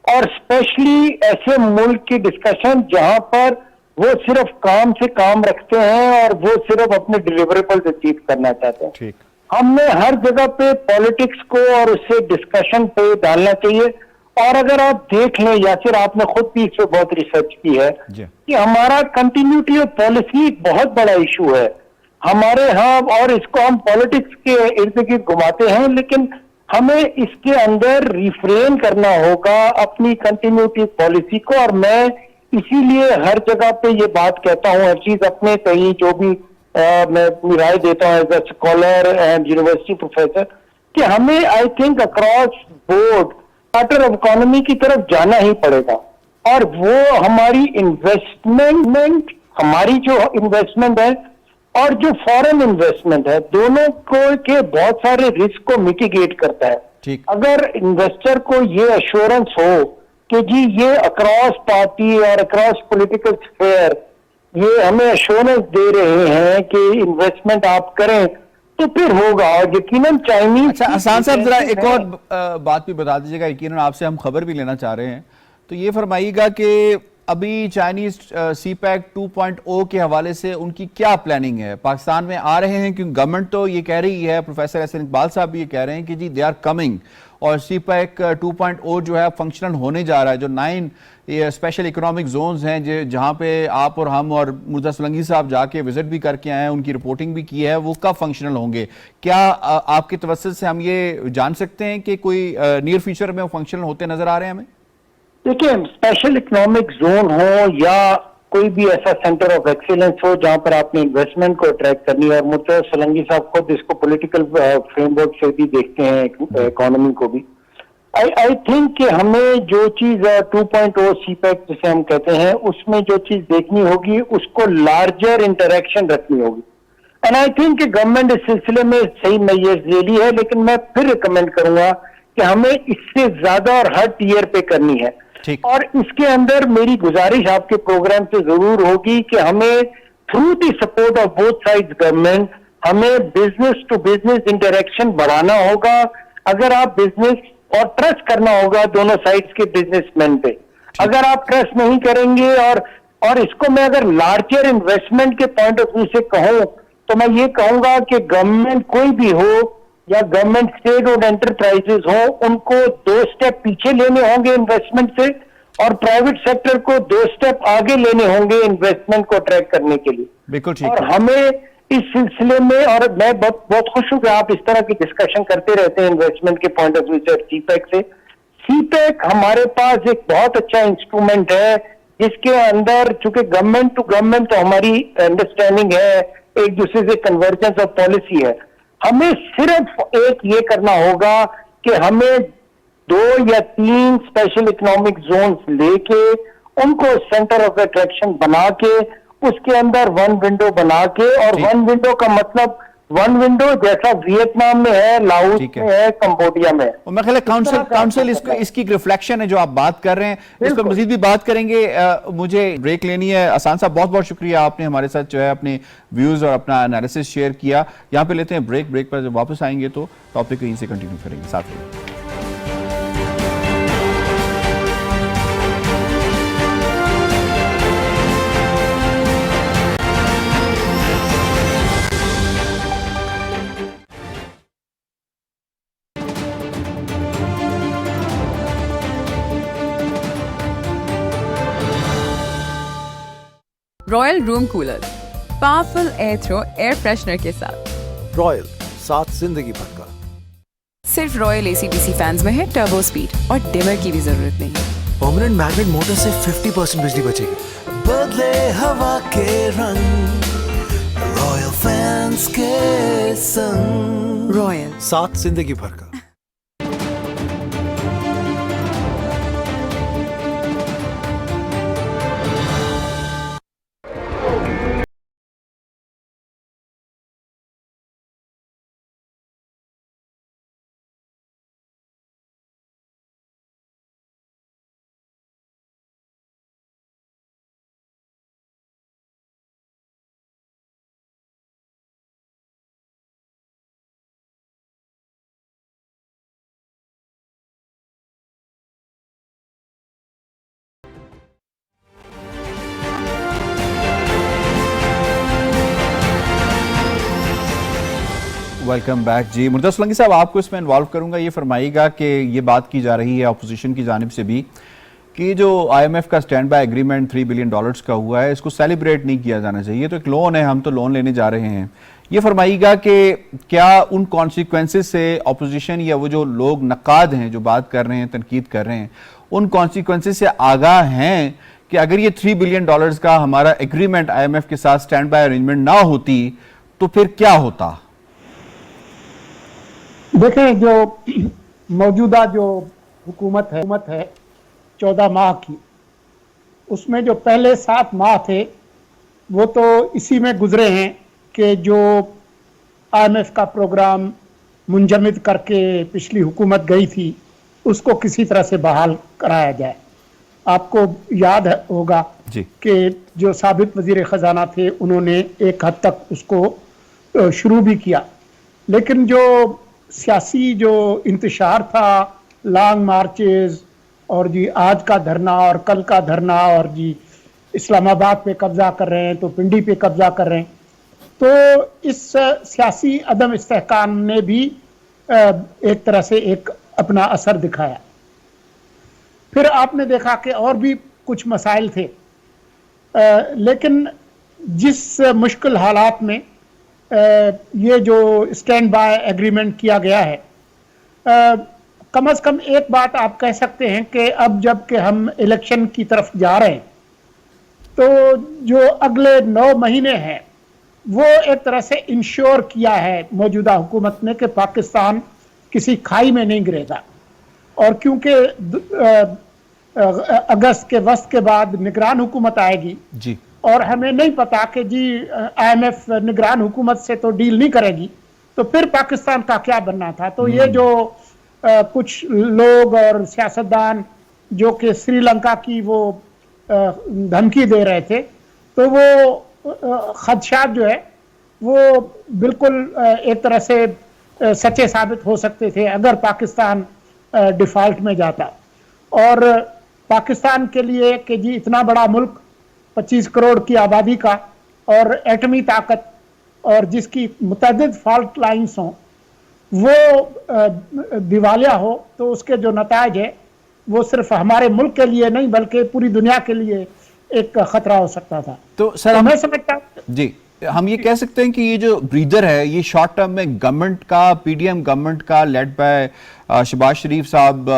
اور اسپیشلی ایسے ملک کی ڈسکشن جہاں پر وہ صرف کام سے کام رکھتے ہیں اور وہ صرف اپنے ڈیلیوریبلز اچیو کرنا چاہتے ہیں. ہم نے ہر جگہ پہ پالیٹکس کو اور اس سے ڈسکشن پہ ڈالنا چاہیے. اور اگر آپ دیکھ لیں یاسر, آپ نے خود بھی اس پہ بہت ریسرچ کی ہے کہ ہمارا کنٹینیوٹی آف پالیسی ایک بہت بڑا ایشو ہے ہمارے ہاں, اور اس کو ہم پالیٹکس کے ارد گرد گھماتے ہیں, لیکن ہمیں اس کے اندر ریفرین کرنا ہوگا اپنی کنٹینیوٹی پالیسی کو. اور میں اسی لیے ہر جگہ پہ یہ بات کہتا ہوں, ہر چیز اپنے کہیں جو بھی میں اپنی رائے دیتا ہوں as a scholar and university professor, کہ ہمیں I think across board charter of economy کی طرف جانا ہی پڑے گا. اور وہ ہماری انویسٹمنٹ, ہماری جو انویسٹمنٹ ہے اور جو فارن انویسٹمنٹ ہے, دونوں کو کے بہت سارے رسک کو میٹیگیٹ کرتا ہے. اگر انویسٹر کو یہ ایشورنس ہو کہ جی یہ اکراس پارٹی اور اکراس پولیٹیکل اسفیئر یہ ہمیں ایشورنس دے رہے ہیں کہ انویسٹمنٹ آپ کریں, تو پھر ہوگا. اور یقیناً چائنیز. اچھا حسان صاحب ذرا ایک اور بات بھی بتا دیجیے گا, یقیناً آپ سے ہم خبر بھی لینا چاہ رہے ہیں, تو یہ فرمائیے گا کہ ابھی چائنیز سی پیک 2.0 کے حوالے سے ان کی کیا پلاننگ ہے؟ پاکستان میں آ رہے ہیں کیونکہ گورنمنٹ تو یہ کہہ رہی ہے, پروفیسر احسن اقبال صاحب بھی یہ کہہ رہے ہیں کہ جی دے آر کمنگ, اور سی پیک 2.0 جو ہے فنکشنل ہونے جا رہا ہے. جو 9 اسپیشل اکنامک زونز ہیں جہاں پہ آپ اور ہم اور مرزا سولنگی صاحب جا کے وزٹ بھی کر کے آئے ہیں, ان کی رپورٹنگ بھی کی ہے, وہ کب فنکشنل ہوں گے؟ کیا آپ کے توسط سے ہم یہ جان سکتے ہیں کہ کوئی نیئر فیوچر میں وہ فنکشنل ہوتے نظر آ رہے ہیں ہمیں؟ دیکھیں, اسپیشل اکنامک زون ہو یا کوئی بھی ایسا سینٹر آف ایکسیلنس ہو جہاں پر آپ نے انویسٹمنٹ کو اٹریکٹ کرنی ہے, اور مرتضی سولنگی صاحب خود اس کو پولیٹیکل فریم ورک سے بھی دیکھتے ہیں اکانومی کو بھی. آئی تھنک کہ ہمیں جو چیز 2.0 سی پیک جسے ہم کہتے ہیں اس میں جو چیز دیکھنی ہوگی اس کو لارجر انٹریکشن رکھنی ہوگی. اینڈ آئی تھنک کہ گورنمنٹ اس سلسلے میں صحیح میجرز لے لی ہے, لیکن میں پھر ریکمینڈ کروں گا کہ ہمیں اس سے زیادہ اور ہر ٹیئر پہ کرنی ہے. اور اس کے اندر میری گزارش آپ کے پروگرام سے ضرور ہوگی کہ ہمیں through the support of both side government ہمیں بزنس ٹو بزنس انٹریکشن بڑھانا ہوگا. اگر آپ بزنس اور ٹرسٹ کرنا ہوگا دونوں سائڈز کے بزنس مین پہ. اگر آپ ٹرسٹ نہیں کریں گے, اور اس کو میں اگر لارجر انویسٹمنٹ کے پوائنٹ آف ویو سے کہوں تو میں یہ کہوں گا کہ گورنمنٹ کوئی بھی ہو یا گورنمنٹ اسٹیٹ اور انٹرپرائزز ہوں, ان کو 2 اسٹیپ پیچھے لینے ہوں گے انویسٹمنٹ سے, اور پرائیویٹ سیکٹر کو 2 اسٹیپ آگے لینے ہوں گے انویسٹمنٹ کو اٹریکٹ کرنے کے لیے. بالکل ٹھیک. اور ہمیں اس سلسلے میں, اور میں بہت خوش ہوں کہ آپ اس طرح کی ڈسکشن کرتے رہتے ہیں انویسٹمنٹ کے پوائنٹ آف ویو سے سی پیک سے. سی پیک ہمارے پاس ایک بہت اچھا انسٹرومنٹ ہے جس کے اندر چونکہ گورنمنٹ ٹو گورنمنٹ تو ہماری انڈرسٹینڈنگ ہے, ایک دوسرے سے کنورجنس آف پالیسی ہے. ہمیں صرف ایک یہ کرنا ہوگا کہ ہمیں 2 یا 3 اسپیشل اکنامک زونز لے کے ان کو سینٹر آف اٹریکشن بنا کے اس کے اندر 1 ونڈو بنا کے, اور 1 ونڈو کا مطلب ون ونڈو جیسا ویتنام میں ہے, لاؤس ٹھیک ہے. میں ہے, کمبوڈیا میں ہے. اور میں خیال ہے کاؤنسل اس کی ریفلیکشن ہے جو آپ بات کر رہے ہیں, اس پر مزید بھی بات کریں گے. مجھے بریک لینی ہے. احسان صاحب بہت بہت شکریہ, آپ نے ہمارے ساتھ جو ہے اپنے ویوز اور اپنا انالیسس شیئر کیا. یہاں پہ لیتے ہیں بریک پر جب واپس آئیں گے تو ٹاپک کو یہیں سے کنٹینیو کریں گے. ساتھ رہیے. Royal room cooler powerful air throw air freshener کے ساتھ. رائل ساتھ زندگی بھر کا. صرف رائل اے سی ڈی سی فینز میں ہے ٹربو سپیڈ اور ڈمر کی بھی ضرورت نہیں. پرماننٹ میگنیٹ موٹر سے 50% بجلی بچے گی. بدلے ہوا کے رنگ رائل فینس کے سنگ. رائل ساتھ زندگی بھر کا. Welcome back. جی مرتضی سولنگی صاحب, آپ کو اس میں انوالو کروں گا. یہ فرمائیے گا کہ یہ بات کی جا رہی ہے اپوزیشن کی جانب سے بھی کہ جو آئی ایم ایف کا اسٹینڈ بائی ایگریمنٹ $3 بلین کا ہوا ہے, اس کو سیلیبریٹ نہیں کیا جانا چاہیے. تو ایک لون ہے, ہم تو لون لینے جا رہے ہیں. یہ فرمائیے گا کہ کیا ان کانسیکوینسز سے اپوزیشن یا وہ جو لوگ نقاد ہیں جو بات کر رہے ہیں, تنقید کر رہے ہیں, ان کانسیکوینسز سے آگاہ ہیں کہ اگر یہ $3 بلین کا ہمارا ایگریمنٹ آئی ایم ایف کے ساتھ اسٹینڈ بائی ارینجمنٹ نہ ہوتی تو پھر کیا ہوتا؟ دیکھیں, جو موجودہ جو حکومت ہے 14 ماہ کی, اس میں جو پہلے 7 ماہ تھے وہ تو اسی میں گزرے ہیں کہ جو آئی ایم ایف کا پروگرام منجمد کر کے پچھلی حکومت گئی تھی اس کو کسی طرح سے بحال کرایا جائے. آپ کو یاد ہوگا جی کہ جو سابق وزیر خزانہ تھے انہوں نے ایک حد تک اس کو شروع بھی کیا, لیکن جو سیاسی جو انتشار تھا, لانگ مارچز اور جی آج کا دھرنا اور کل کا دھرنا اور جی اسلام آباد پہ قبضہ کر رہے ہیں تو پنڈی پہ قبضہ کر رہے ہیں, تو اس سیاسی عدم استحکام نے بھی ایک طرح سے ایک اپنا اثر دکھایا. پھر آپ نے دیکھا کہ اور بھی کچھ مسائل تھے, لیکن جس مشکل حالات میں یہ جو اسٹینڈ بائی ایگریمنٹ کیا گیا ہے, کم از کم ایک بات آپ کہہ سکتے ہیں کہ اب جب کہ ہم الیکشن کی طرف جا رہے ہیں تو جو اگلے 9 مہینے ہیں وہ ایک طرح سے انشور کیا ہے موجودہ حکومت نے کہ پاکستان کسی کھائی میں نہیں گرے گا. اور کیونکہ اگست کے وسط کے بعد نگران حکومت آئے گی جی, اور ہمیں نہیں پتا کہ جی آئی ایم ایف نگران حکومت سے تو ڈیل نہیں کرے گی تو پھر پاکستان کا کیا بننا تھا. تو یہ جو کچھ لوگ اور سیاستدان جو کہ سری لنکا کی وہ دھمکی دے رہے تھے, تو وہ خدشات جو ہے وہ بالکل ایک طرح سے سچے ثابت ہو سکتے تھے اگر پاکستان ڈیفالٹ میں جاتا. اور پاکستان کے لیے کہ جی اتنا بڑا ملک 25 کروڑ کی آبادی کا اور ایٹمی طاقت اور جس کی متعدد فالٹ لائنز ہوں, وہ دیوالیہ ہو تو اس کے جو نتائج ہے وہ صرف ہمارے ملک کے لیے نہیں بلکہ پوری دنیا کے لیے ایک خطرہ ہو سکتا تھا. تو سر میں سمجھتا جی ہم یہ کہہ سکتے ہیں کہ یہ جو بریدر ہے یہ شارٹ ٹرم میں گورنمنٹ کا, پی ڈی ایم گورنمنٹ کا لیڈ بائی شہباز شریف صاحب,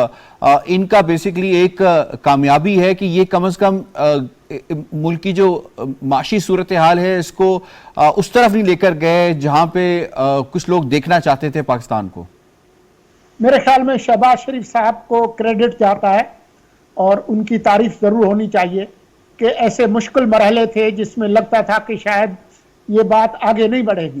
ان کا بیسیکلی ایک کامیابی ہے کہ یہ کم از کم ملک کی جو معاشی صورتحال ہے اس کو اس طرف نہیں لے کر گئے جہاں پہ کچھ لوگ دیکھنا چاہتے تھے پاکستان کو. میرے خیال میں شہباز شریف صاحب کو کریڈٹ جاتا ہے اور ان کی تعریف ضرور ہونی چاہیے کہ ایسے مشکل مرحلے تھے جس میں لگتا تھا کہ شاید یہ بات آگے نہیں بڑھے گی,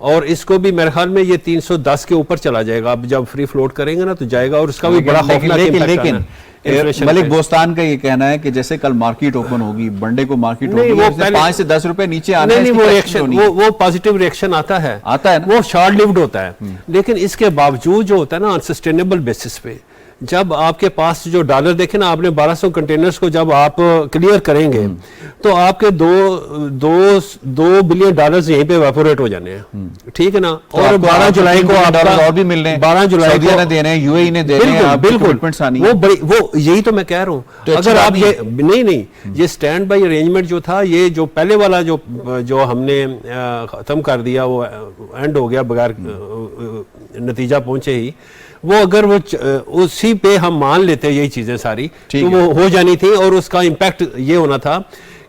اور اس کو بھی میرے خیال میں یہ 310 کے اوپر چلا جائے گا. اب جب فری فلوٹ کریں گے نا تو جائے گا, اور اس کا بھی بڑا خوفناک امپیکٹ آنا ہے. ملک بوستان کا یہ کہنا ہے کہ جیسے کل مارکیٹ اوپن ہوگی, منڈے کو مارکیٹ ہوگی, 5 سے 10 روپے نیچے آنا ہے. وہ ریئیکشن, وہ پازیٹیو ریئیکشن آتا ہے, وہ شارٹ لیوڈ ہوتا ہے. لیکن اس کے باوجود جو ہوتا ہے نا انسسٹینیبل بیسس پہ, جب آپ کے پاس جو ڈالر دیکھیں نا, آپ نے 1200 کنٹینرز کو جب آپ کلیئر کریں گے تو آپ کے 2 بلین ڈالرز یہیں پہ ایواپوریٹ ہو جانے ہیں, ٹھیک ہے نا. اور 12 جولائی کو آپ اور بھی مل رہے ہیں, 12 جولائی کو نے دینے ہیں, UAE نے دینے ہیں, بالکل وہ یہی تو میں کہہ رہا ہوں. اگر آپ یہ نہیں یہ سٹینڈ بائی ارینجمنٹ جو تھا, یہ جو پہلے والا جو ہم نے ختم کر دیا, وہ اینڈ ہو گیا بغیر نتیجہ پہنچے ہی. وہ اگر وہ اسی پہ ہم مان لیتے یہی چیزیں ساری تو وہ ہو جانی تھی, اور اس کا امپیکٹ یہ ہونا تھا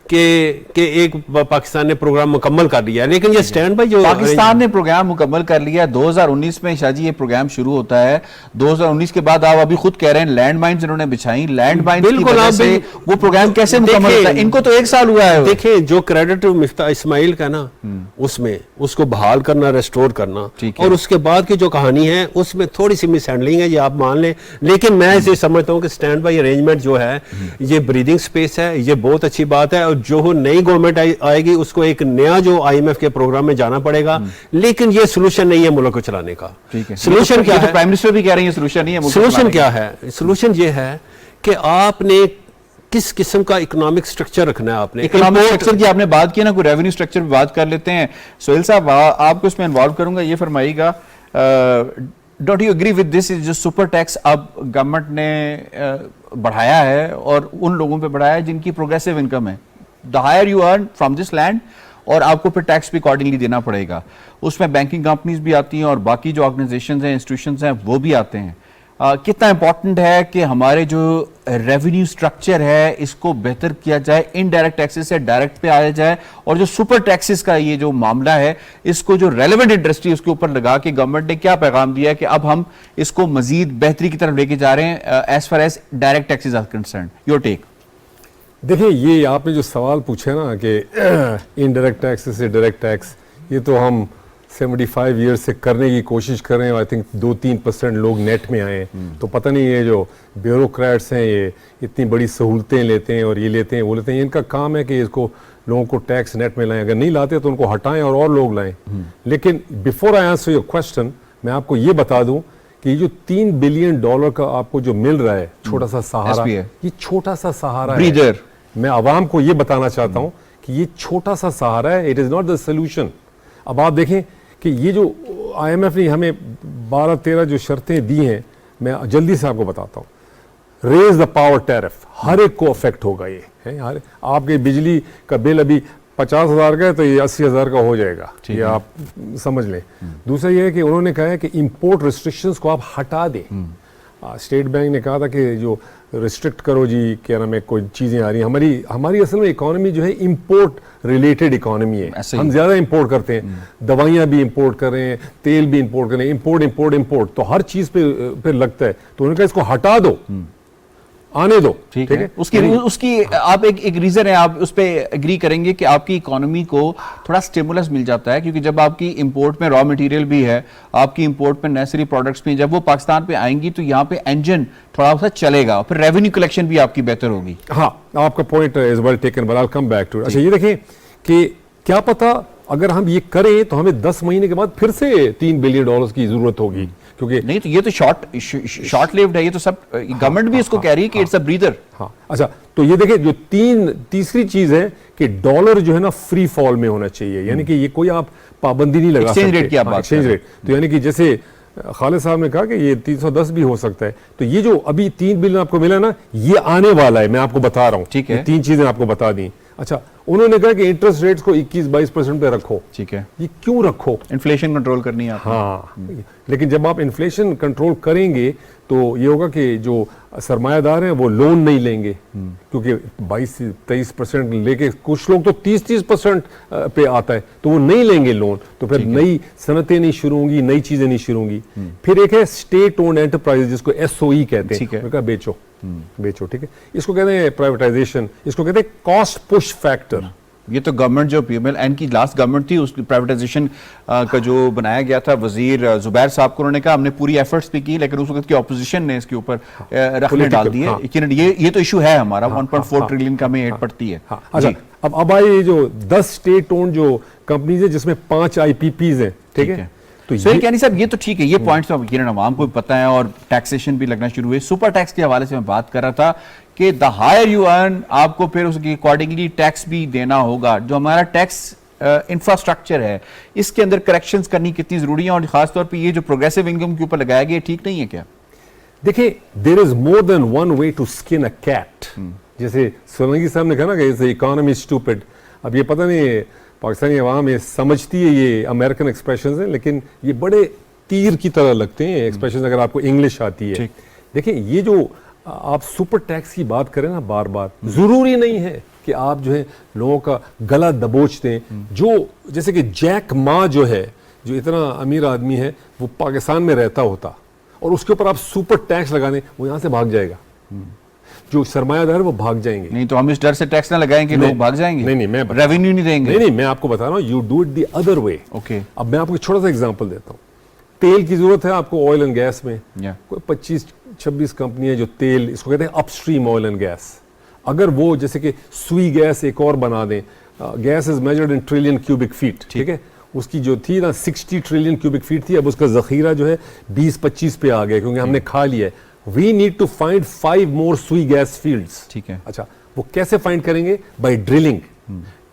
کہ ایک پاکستان نے پروگرام مکمل کر لیا. لیکن یہ سٹینڈ بائی جو پاکستان نے پروگرام مکمل کر لیا 2019 میں شاہ جی یہ پروگرام شروع ہوتا ہے. 2019 کے بعد آپ ابھی خود کہہ رہے ہیں لینڈ مائنز انہوں نے بچھائیں, لینڈ مائنز کی وجہ سے وہ پروگرام کیسے مکمل ہوتا ہے؟ ان کو تو 1 سال ہوا ہے. دیکھیں جو کریڈٹ مفتاح اسماعیل کا نا, اس میں اس کو بحال کرنا, ریسٹور کرنا, اور اس کے بعد کی جو کہانی ہے اس میں تھوڑی سی مس ہینڈلنگ ہے, یہ آپ مان لیں. لیکن میں اسے سمجھتا ہوں کہ سٹینڈ بائی ارینجمنٹ جو ہے یہ بریدنگ سپیس ہے, یہ بہت اچھی بات ہے. اور جو نئی گورنمنٹ آئے گی اس کو ایک نیا جو IMF کے پروگرام میں جانا پڑے گا, لیکن یہ سولوشن نہیں ہے ملک کو چلانے کا. سولوشن کیا ہے؟ پرائم منسٹر بھی کہہ رہے ہیں یہ سولوشن نہیں ہے. سولوشن کیا ہے؟ سولوشن یہ ہے کہ آپ نے کس قسم کا اکنامک سٹرکچر رکھنا ہے. آپ نے اکنامک سٹرکچر کی آپ نے بات کی نا, کوئی ریونیو سٹرکچر پہ بات کر لیتے ہیں. سہیل صاحب آپ کو اس میں انوالو کروں گا, یہ فرمائیے گا don't you agree with this, جو سپر ٹیکس اب گورنمنٹ نے بڑھایا ہے اور ان لوگوں پہ بڑھایا ہے جن کی پروگریسو انکم ہے, the higher you earn from this land, اور آپ کو پھر ٹیکس بھی اکارڈنگلی دینا پڑے گا. اس میں بینکنگ کمپنیز بھی آتی ہیں اور باقی جو آرگنائزیشنز ہیں, انسٹیٹیوشنز ہیں, وہ بھی آتے ہیں. کتنا امپورٹنٹ ہے کہ ہمارے جو ریونیو سٹرکچر ہے اس کو بہتر کیا جائے, انڈائریکٹ ٹیکسز سے ڈائریکٹ پہ آیا جائے, اور جو سپر ٹیکسز کا یہ جو معاملہ ہے اس کو جو ریلیونٹ انڈسٹری اس کے اوپر لگا کے گورنمنٹ نے کیا پیغام دیا ہے کہ اب ہم اس کو مزید بہتری کی طرف لے کے جا رہے ہیں as far as direct taxes are concerned. Your take. دیکھیں یہ آپ نے جو سوال پوچھا نا کہ انڈائریکٹ ٹیکس سے ڈائریکٹ ٹیکس, یہ تو ہم 75 ایئر سے کرنے کی کوشش کر رہے ہیں. آئی تھنک 2-3% لوگ نیٹ میں آئے ہیں, تو پتہ نہیں یہ جو بیوروکریٹس ہیں یہ اتنی بڑی سہولتیں لیتے ہیں اور یہ لیتے ہیں وہ لیتے ہیں. ان کا کام ہے کہ اس کو لوگوں کو ٹیکس نیٹ میں لائیں, اگر نہیں لاتے تو ان کو ہٹائیں اور لوگ لائیں. لیکن before I answer your question, میں آپ کو یہ بتا دوں کہ یہ جو $3 بلین کا آپ کو جو مل رہا ہے چھوٹا سا سہارا, یہ چھوٹا سا سہارا ہے. میں عوام کو یہ بتانا چاہتا ہوں کہ یہ چھوٹا سا سہارا ہے, it is not the solution. اب آپ دیکھیں کہ یہ جو IMF نے ہمیں 12-13 جو شرطیں دی ہیں, میں جلدی سے آپ کو بتاتا ہوں. ریز دا پاور ٹیرف, ہر ایک کو افیکٹ ہوگا. یہ آپ کے بجلی کا بل ابھی 50,000 کا ہے تو یہ 80,000 کا ہو جائے گا, یہ آپ سمجھ لیں. دوسرا یہ ہے کہ انہوں نے کہا ہے کہ امپورٹ ریسٹرکشنز کو آپ ہٹا دیں. اسٹیٹ بینک نے کہا تھا کہ جو ریسٹرکٹ کرو جی, کیا نام ہے, کوئی چیزیں آ رہی ہیں. ہماری اصل میں اکانومی جو ہے امپورٹ ریلیٹڈ اکانومی ہے. ہم زیادہ امپورٹ کرتے ہیں, دوائیاں بھی امپورٹ کر رہے ہیں, تیل بھی امپورٹ کر رہے ہیں, امپورٹ تو ہر چیز پہ لگتا ہے. تو انہوں نے کہا اس کو ہٹا دو, آنے دو. ٹھیک ہے, اس کی آپ ایک ریزن ہے, آپ اس پہ اگری کریں گے کہ آپ کی اکانومی کو تھوڑا سٹیمولس مل جاتا ہے, کیونکہ جب آپ کی امپورٹ میں را مٹیریل بھی ہے, آپ کی امپورٹ میں نیسری پروڈکٹس بھی, جب وہ پاکستان پہ آئیں گی تو یہاں پہ انجن تھوڑا سا چلے گا, پھر ریونیو کلیکشن بھی آپ کی بہتر ہوگی. ہاں, آپ کا point is well taken, but I will come back to. اچھا یہ دیکھیں کہ کیا پتا اگر ہم یہ کریں تو ہمیں 10 مہینے کے بعد پھر سے $3 بلین کی ضرورت ہوگی, کیونکہ نہیں تو یہ تو شارٹ لیوڈ ہے. یہ تو سب گورنمنٹ بھی اس کو کہہ رہی ہے کہ اٹس اے بریدر. ہاں اچھا, تو یہ دیکھیں جو تیسری چیز ہے کہ ڈالر جو ہے نا فری فال میں ہونا چاہیے, یعنی کہ یہ کوئی آپ پابندی نہیں لگا سکتے. ایکسچینج ریٹ کی آپ بات, ایکسچینج ریٹ, تو یعنی کہ جیسے خالد صاحب نے کہا کہ یہ 310 بھی ہو سکتا ہے. تو یہ جو ابھی 3 بلین آپ کو ملا نا, یہ آنے والا ہے, میں آپ کو بتا رہا ہوں. ٹھیک ہے, 3 چیزیں آپ کو بتا دیں. اچھا, انہوں نے کہا کہ انٹرسٹ ریٹس کو 21-22% پہ رکھو. ٹھیک ہے, یہ کیوں رکھو؟ انفلیشن کنٹرول کرنی ہے. ہاں, لیکن جب آپ انفلیشن کنٹرول کریں گے تو یہ ہوگا کہ جو سرمایہ دار ہیں وہ لون نہیں لیں گے, کیونکہ 22-23% لے کے کچھ لوگ تو 30% پہ آتا ہے, تو وہ نہیں لیں گے لون. تو پھر نئی صنعتیں نہیں شروع ہوں گی, نئی چیزیں نہیں شروع ہوں گی. پھر ایک ہے اسٹیٹ اونڈ انٹرپرائز, جس کو SOE کہتے ہیں, بیچو. ٹھیک ہے, اس کو کہتے ہیں پرائیویٹائزیشن, اس کو کہتے ہیں کاسٹ پش فیکٹر. یہ تو گورنمنٹ جو پی ایم ایل این کی لاسٹ گورنمنٹ تھی اس کی پرائیویٹائزیشن کا جو بنایا گیا تھا وزیر زبیر صاحب کو، انہوں نے کہا ہم نے پوری ایفرٹس بھی کی لیکن اس وقت کی اپوزیشن نے اس کے اوپر رکھنے ڈال دیے. یہ تو ایشو ہے ہمارا 1.4 ٹریلین کا ہمیں ایڈ پڑتی ہے. اچھا اب آئے جو 10 اسٹیٹ اونڈ جو کمپنیز ہیں جس میں 5 IPPs ہیں، ٹھیک ہے. تو یعنی صاحب یہ تو ٹھیک ہے، یہ پوائنٹس تو یقیناً عوام کو بھی پتہ ہے اور ٹیکسیشن بھی لگنا شروع ہوئے. سپر ٹیکس کے حوالے سے میں بات کر رہا تھا کہ دا ہائر یو ارن آپ کو پھر اس کے اکارڈنگلی ٹیکس بھی دینا ہوگا. جو ہمارا ٹیکس انفراسٹرکچر ہے اس کے اندر کریکشنز کرنی کتنی ضروری ہیں، اور خاص طور پہ یہ جو پروگریسو انکم کے اوپر لگایا گیا ٹھیک نہیں ہے کیا؟ دیکھیں there is more than one way to skin a cat. جیسے سولنگی صاحب نے کہا نا کہ اکانومی اسٹوپڈ. اب یہ پتہ نہیں پاکستانی عوام یہ سمجھتی ہے یہ امریکن ایکسپریشنز ہیں، لیکن یہ بڑے تیر کی طرح لگتے ہیں ایکسپریشنز اگر آپ کو انگلش آتی ہے. دیکھیں یہ جو آپ سپر ٹیکس کی بات کریں نا بار بار، ضروری نہیں ہے کہ آپ جو ہے لوگوں کا گلا دبوچ دیں. جو جیسے کہ جیک ما جو ہے، جو اتنا امیر آدمی ہے، وہ پاکستان میں رہتا ہوتا اور اس کے اوپر آپ سپر ٹیکس لگا دیں، وہ یہاں سے بھاگ جائے گا. جو سرمایہ دار وہ بھاگ جائیں گے. نہیں تو ہم اس ڈر سے ٹیکس نہ لگائیں کہ لوگ بھاگ جائیں گے، نہیں میں ریونیو نہیں دیں گے. نہیں میں آپ کو بتا رہا ہوں، you do it the other way. Okay اب میں آپ کو چھوٹا سا ایگزامپل دیتا ہوں. تیل کی ضرورت ہے آپ کو آئل اینڈ گیس میں، کوئی 25-26 کمپنیاں جو تیل اس کو کہتے ہیں اپ اسٹریم آئل اینڈ گیس. اگر وہ جیسے کہ سوئی گیس ایک اور بنا دیں، gas is measured in trillion cubic feet, ٹھیک ہے. اس کی جو تھی نا 60 ٹریلین کیوبک فیٹ تھی، اب اس کا ذخیرہ جو ہے 20-25 پہ آ گیا کیونکہ ہم نے کھا لیا ہے. We need to find 5 more Sui gas fields. ٹھیک ہے. اچھا وہ کیسے فائنڈ کریں گے؟ By drilling.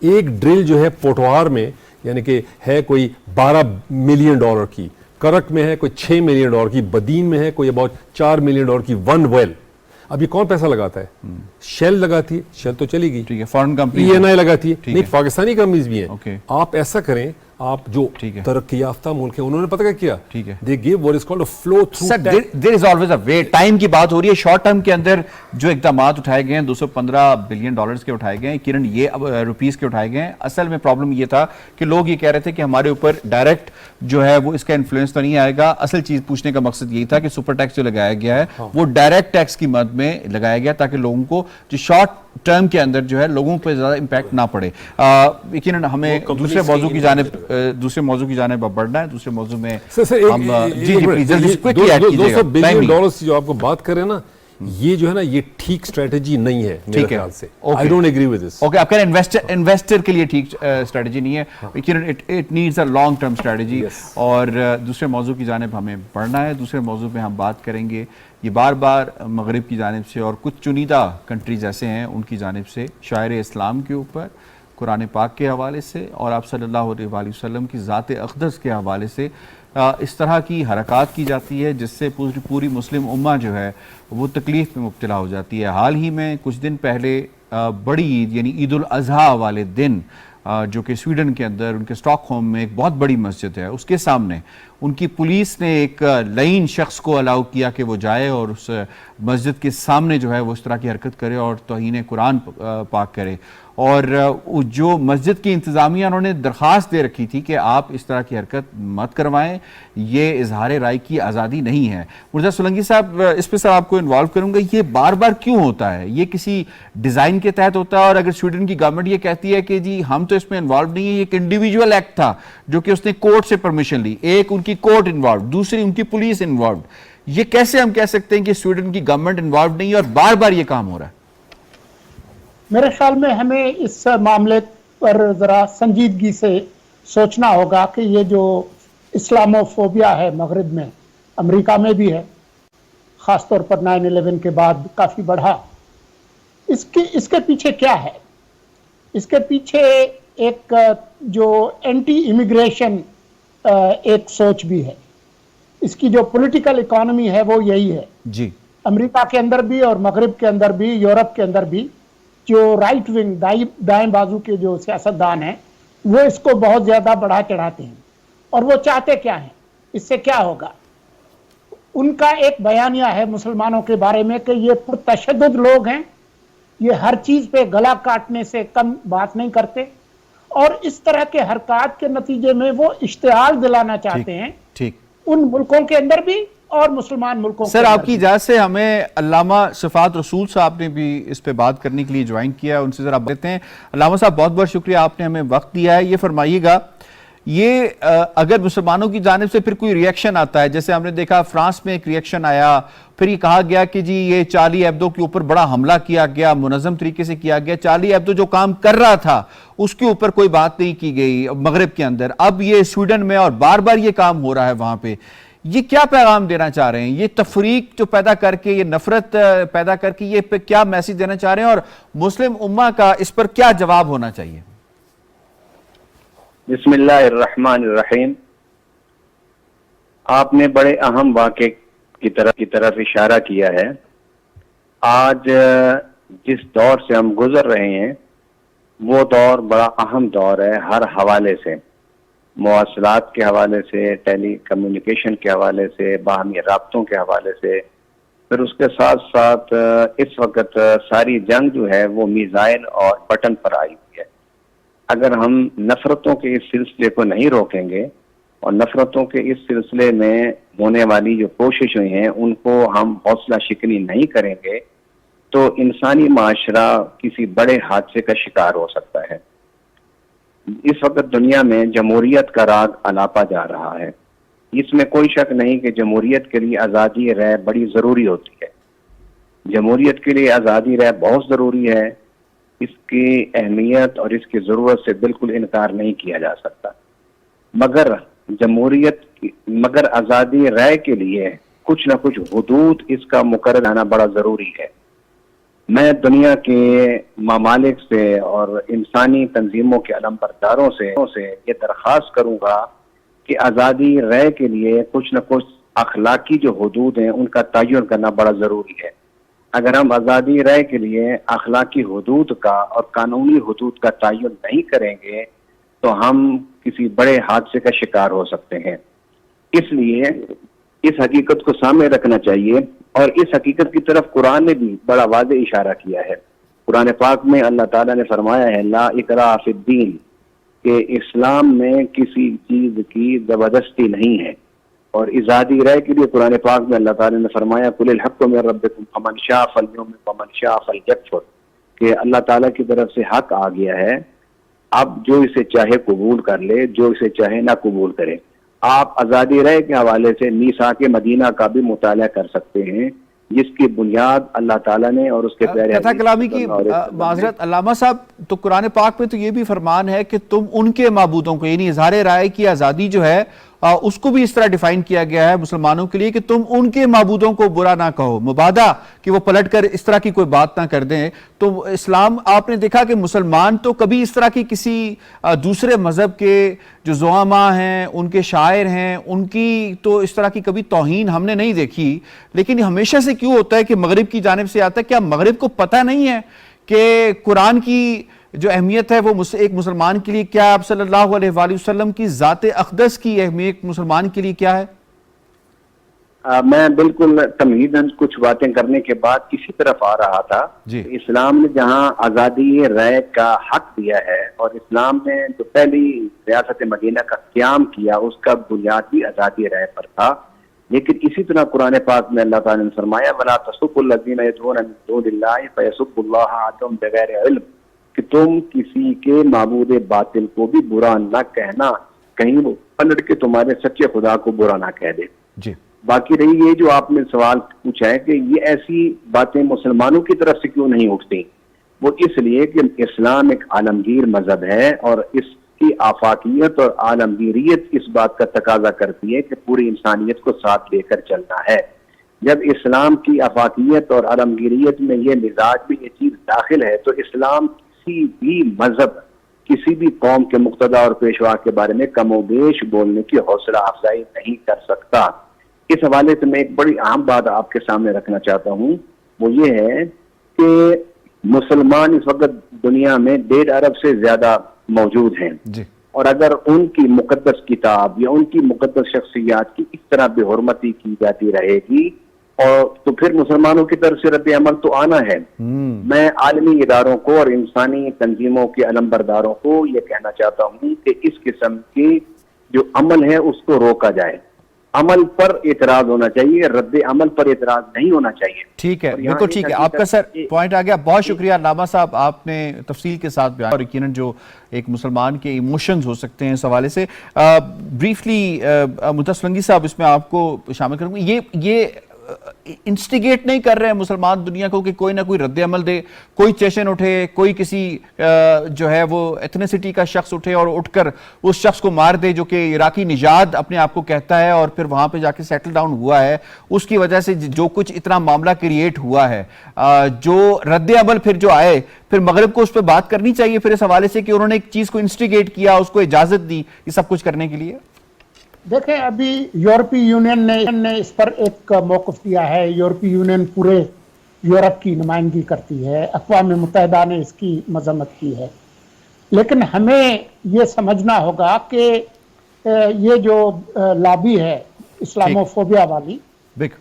ایک ڈرل جو ہے پوٹوہار میں یعنی کہ ہے کوئی $12 ملین کی، کرک میں ہے کوئی $6 ملین کی، بدین میں ہے کوئی اباؤٹ $4 ملین کی 1 ویل. اب یہ کون پیسہ لگاتا ہے؟ شیل لگاتی ہے، شیل تو چلی گئی. ٹھیک ہے. فارن کمپنی ENI لگاتی ہے. نہیں پاکستانی کمپنیز بھی ہیں. آپ ایسا کریں، آپ جو ٹھیک ہے ترقی یافتہ ملک ہیں انہوں نے پتہ کیا ٹھیک ہے they give what is called a flow through tax. there is always a way. Time کی بات ہو رہی ہے. شارٹ ٹرم کے اندر جو اقدامات اٹھائے گئے ہیں $215 بلین کے اٹھائے گئے ہیں، کرن یہ روپیز کے اٹھائے گئے ہیں. اصل میں پرابلم یہ تھا کہ لوگ یہ کہہ رہے تھے کہ ہمارے اوپر ڈائریکٹ جو ہے وہ اس کا انفلوئنس تو نہیں آئے گا. اصل چیز پوچھنے کا مقصد یہی تھا کہ سپر ٹیکس جو لگایا گیا ہے وہ ڈائریکٹ ٹیکس کی مد میں لگایا گیا تاکہ لوگوں کو جو شارٹ ٹرم کے اندر جو ہے لوگوں پہ زیادہ امپیکٹ نہ پڑے. یقیناً ہمیں دوسرے موضوع کی جانب بڑھنا ہے. دوسرے موضوع میں ہم $200 بلین جو آپ کو بات کریں نا، یہ جو ہے نا یہ ٹھیک اسٹریٹجی نہیں ہے میرے خیال سے. I don't agree with this. Okay آپ کہہ رہے ہیں انویسٹر کے لیے ٹھیک اسٹریٹجی نہیں ہے. It needs a long term strategy. اور دوسرے موضوع کی جانب ہمیں بڑھنا ہے. دوسرے موضوع پہ ہم بات کریں گے یہ بار بار مغرب کی جانب سے اور کچھ چنیدہ کنٹریز ایسے ہیں ان کی جانب سے شاعر اسلام کے اوپر، قرآن پاک کے حوالے سے اور آپ صلی اللہ علیہ وآلہ وسلم کی ذات اقدس کے حوالے سے اس طرح کی حرکات کی جاتی ہے جس سے پوری مسلم امہ جو ہے وہ تکلیف میں مبتلا ہو جاتی ہے. حال ہی میں کچھ دن پہلے بڑی عید یعنی عید الاضحیٰ والے دن جو کہ سویڈن کے اندر ان کے اسٹاک ہوم میں ایک بہت بڑی مسجد ہے، اس کے سامنے ان کی پولیس نے ایک لعین شخص کو الاؤ کیا کہ وہ جائے اور اس مسجد کے سامنے جو ہے وہ اس طرح کی حرکت کرے اور توہین قرآن پاک کرے. اور جو مسجد کی انتظامیہ انہوں نے درخواست دے رکھی تھی کہ آپ اس طرح کی حرکت مت کروائیں، یہ اظہار رائے کی آزادی نہیں ہے. مرزا سولنگی صاحب اس پہ سر آپ کو انوالو کروں گا، یہ بار بار کیوں ہوتا ہے؟ یہ کسی ڈیزائن کے تحت ہوتا ہے؟ اور اگر سویڈن کی گورنمنٹ یہ کہتی ہے کہ جی ہم تو اس میں انوالو نہیں ہیں، یہ ایک انڈیویجول ایکٹ تھا جو کہ اس نے کورٹ سے پرمیشن لی، ایک ان کی کورٹ انوالو، دوسری ان کی پولیس انوالو، یہ کیسے ہم کہہ سکتے ہیں کہ سویڈن کی گورنمنٹ انوالو نہیں ہے اور بار بار یہ کام ہو رہا ہے؟ میرے خیال میں ہمیں اس معاملے پر ذرا سنجیدگی سے سوچنا ہوگا کہ یہ جو اسلاموفوبیا ہے مغرب میں، امریکہ میں بھی ہے، خاص طور پر 9/11 کے بعد کافی بڑھا، اس کے پیچھے کیا ہے؟ اس کے پیچھے ایک جو اینٹی امیگریشن ایک سوچ بھی ہے. اس کی جو پولیٹیکل اکانومی ہے وہ یہی ہے. جی امریکہ کے اندر بھی اور مغرب کے اندر بھی، یورپ کے اندر بھی جو رائٹ ونگ دائیں بازو کے جو سیاستدان ہیں وہ اس کو بہت زیادہ بڑھا چڑھاتے ہیں. اور وہ چاہتے کیا ہیں؟ اس سے کیا ہوگا؟ ان کا ایک بیانیہ ہے مسلمانوں کے بارے میں کہ یہ پرتشدد لوگ ہیں، یہ ہر چیز پہ گلا کاٹنے سے کم بات نہیں کرتے، اور اس طرح کے حرکات کے نتیجے میں وہ اشتعال دلانا چاہتے ہیں ان ملکوں کے اندر بھی اور مسلمان ملکوں سر آپ کی اجازت سے ہمیں علامہ صفات رسول صاحب نے بھی اس پہ بات کرنے کے لیے جوائن کیا، ان سے ذرا بات کرتے ہیں۔ علامہ صاحب بہت بہت شکریہ، آپ نے ہمیں وقت دیا ہے۔ یہ فرمائیے گا، یہ اگر مسلمانوں کی جانب سے پھر کوئی ریئیکشن آتا ہے، جیسے ہم نے دیکھا فرانس میں ایک ریئیکشن آیا، پھر یہ کہا گیا کہ جی یہ چارلی ایبدو کے اوپر بڑا حملہ کیا گیا، منظم طریقے سے کیا گیا، چارلی ایبدو جو کام کر رہا تھا اس کے اوپر کوئی بات نہیں کی گئی مغرب کے اندر، اب یہ سویڈن میں اور بار بار یہ کام ہو رہا ہے وہاں پہ، یہ کیا پیغام دینا چاہ رہے ہیں؟ یہ تفریق جو پیدا کر کے، یہ نفرت پیدا کر کے، یہ کیا میسج دینا چاہ رہے ہیں اور مسلم امہ کا اس پر کیا جواب ہونا چاہیے؟ بسم اللہ الرحمن الرحیم۔ آپ نے بڑے اہم واقعے کی طرف اشارہ کیا ہے۔ آج جس دور سے ہم گزر رہے ہیں وہ دور بڑا اہم دور ہے، ہر حوالے سے، مواصلات کے حوالے سے، ٹیلی کمیونیکیشن کے حوالے سے، باہمی رابطوں کے حوالے سے، پھر اس کے ساتھ ساتھ اس وقت ساری جنگ جو ہے وہ میزائل اور بٹن پر آئی ہوئی ہے۔ اگر ہم نفرتوں کے اس سلسلے کو نہیں روکیں گے اور نفرتوں کے اس سلسلے میں ہونے والی جو کوششیں ہیں ان کو ہم حوصلہ شکنی نہیں کریں گے تو انسانی معاشرہ کسی بڑے حادثے کا شکار ہو سکتا ہے۔ اس وقت دنیا میں جمہوریت کا راگ الاپا جا رہا ہے۔ اس میں کوئی شک نہیں کہ جمہوریت کے لیے آزادی رائے بڑی ضروری ہوتی ہے۔ جمہوریت کے لیے آزادی رائے بہت ضروری ہے، اس کی اہمیت اور اس کی ضرورت سے بالکل انکار نہیں کیا جا سکتا، مگر آزادی رائے کے لیے کچھ نہ کچھ حدود اس کا مقرر ہونا بڑا ضروری ہے۔ میں دنیا کے ممالک سے اور انسانی تنظیموں کے علم برداروں سے یہ درخواست کروں گا کہ آزادی رائے کے لیے کچھ نہ کچھ اخلاقی جو حدود ہیں ان کا تعین کرنا بڑا ضروری ہے۔ اگر ہم آزادی رائے کے لیے اخلاقی حدود کا اور قانونی حدود کا تعین نہیں کریں گے تو ہم کسی بڑے حادثے کا شکار ہو سکتے ہیں۔ اس لیے اس حقیقت کو سامنے رکھنا چاہیے اور اس حقیقت کی طرف قرآن نے بھی بڑا واضح اشارہ کیا ہے۔ قرآن پاک میں اللہ تعالیٰ نے فرمایا ہے لا اکراہ فی الدین، کہ اسلام میں کسی چیز کی زبردستی نہیں ہے، اور آزادی رائے کے لیے قرآن پاک میں اللہ تعالیٰ نے فرمایا قل الحق من ربکم فمن شاء فلیؤمن ومن شاء فلیکفر، کہ اللہ تعالیٰ کی طرف سے حق آ گیا ہے، اب جو اسے چاہے قبول کر لے، جو اسے چاہے نہ قبول کرے۔ آپ آزادی رائے کے حوالے سے میثاق مدینہ کا بھی مطالعہ کر سکتے ہیں، جس کی بنیاد اللہ تعالیٰ نے اور اس کے پیارے کتھا کلامی کی معذرت علامہ صاحب، تو قرآن پاک میں تو یہ بھی فرمان ہے کہ تم ان کے معبودوں کو، یعنی اظہار رائے کی آزادی جو ہے اس کو بھی اس طرح ڈیفائن کیا گیا ہے مسلمانوں کے لیے کہ تم ان کے معبودوں کو برا نہ کہو، مبادہ کہ وہ پلٹ کر اس طرح کی کوئی بات نہ کر دیں۔ تو اسلام آپ نے دیکھا کہ مسلمان تو کبھی اس طرح کی کسی دوسرے مذہب کے جو زعماء ہیں، ان کے شاعر ہیں، ان کی تو اس طرح کی کبھی توہین ہم نے نہیں دیکھی، لیکن ہمیشہ سے کیوں ہوتا ہے کہ مغرب کی جانب سے آتا ہے؟ کیا مغرب کو پتہ نہیں ہے کہ قرآن کی جو اہمیت ہے وہ ایک مسلمان کے لیے کیا ہے؟ آپ صلی اللہ علیہ وآلہ وسلم کی ذات اقدس کی اہمیت مسلمان کے لیے کیا ہے؟ میں بالکل تمہیداً کچھ باتیں کرنے کے بعد اسی طرف آ رہا تھا۔ اسلام نے جہاں آزادی رائے کا حق دیا ہے اور اسلام نے جو پہلی ریاست مدینہ کا قیام کیا اس کا بنیاد بھی آزادی رائے پر تھا، لیکن اسی طرح قرآن پاک میں اللہ تعالیٰ نے فرمایا وَلَا تَسُبُّوا الَّذِينَ يَدْعُونَ مِن دُونِ اللَّهِ فَيَسُبُّوا اللَّهَ عَدْوًا بِغَيْرِ عِلْمٍ، کہ تم کسی کے معبود باطل کو بھی برا نہ کہنا، کہیں وہ پلٹ کے تمہارے سچے خدا کو برا نہ کہہ دے۔ جی باقی رہی یہ جو آپ نے سوال پوچھا ہے کہ یہ ایسی باتیں مسلمانوں کی طرف سے کیوں نہیں اٹھتی، وہ اس لیے کہ اسلام ایک عالمگیر مذہب ہے اور اس کی آفاقیت اور عالمگیریت اس بات کا تقاضا کرتی ہے کہ پوری انسانیت کو ساتھ لے کر چلنا ہے۔ جب اسلام کی آفاقیت اور عالمگیریت میں یہ مزاج بھی یہ چیز داخل ہے تو اسلام کسی بھی مذہب، کسی بھی قوم کے مقتدی اور پیشوا کے بارے میں کم و بیش بولنے کی حوصلہ افزائی نہیں کر سکتا۔ اس حوالے سے میں ایک بڑی اہم بات آپ کے سامنے رکھنا چاہتا ہوں، وہ یہ ہے کہ مسلمان اس وقت دنیا میں 1.5 ارب سے زیادہ موجود ہیں، اور اگر ان کی مقدس کتاب یا ان کی مقدس شخصیات کی اس طرح بے حرمتی کی جاتی رہے گی اور تو پھر مسلمانوں کی طرف سے رد عمل تو آنا ہے۔ میں عالمی اداروں کو اور انسانی تنظیموں کے علم برداروں کو یہ کہنا چاہتا ہوں کہ اس قسم کی جو عمل ہے اس کو روکا جائے۔ عمل پر اعتراض ہونا چاہیے, رد عمل پر اعتراض نہیں ہونا چاہیے. ٹھیک ہے, اور یہاں بالکل ایک ٹھیک ہے, حقیقت آپ کا سر یہ- پوائنٹ آ گیا. بہت شکریہ علامہ صاحب, آپ نے تفصیل کے ساتھ بیان, اور یقیناً جو ایک مسلمان کے ایموشنز ہو سکتے ہیں اس حوالے سے. بریفلی منتہا سولنگی صاحب, اس میں آپ کو شامل کروں گا. یہ انسٹیگیٹ نہیں کر رہے ہیں مسلمان دنیا کو کہ کوئی نہ کوئی رد عمل دے, کوئی چیشن اٹھے, کوئی کسی جو ہے وہ ایتھنیسٹی کا شخص اٹھے اور اٹھ کر اس شخص کو مار دے جو کہ عراقی نژاد اپنے آپ کو کہتا ہے, اور پھر وہاں پہ جا کے سیٹل ڈاؤن ہوا ہے, اس کی وجہ سے جو کچھ اتنا معاملہ کریٹ ہوا ہے, جو رد عمل پھر جو آئے, پھر مغرب کو اس پہ بات کرنی چاہیے پھر اس حوالے سے کہ انہوں نے ایک چیز کو انسٹیگیٹ کیا, اس کو اجازت دی یہ سب کچھ کرنے کے لیے. دیکھیں, ابھی یورپی یونین نے اس پر ایک موقف دیا ہے. یورپی یونین پورے یورپ کی نمائندگی کرتی ہے, اقوام متحدہ نے اس کی مذمت کی ہے. لیکن ہمیں یہ سمجھنا ہوگا کہ یہ جو لابی ہے اسلاموفوبیا والی,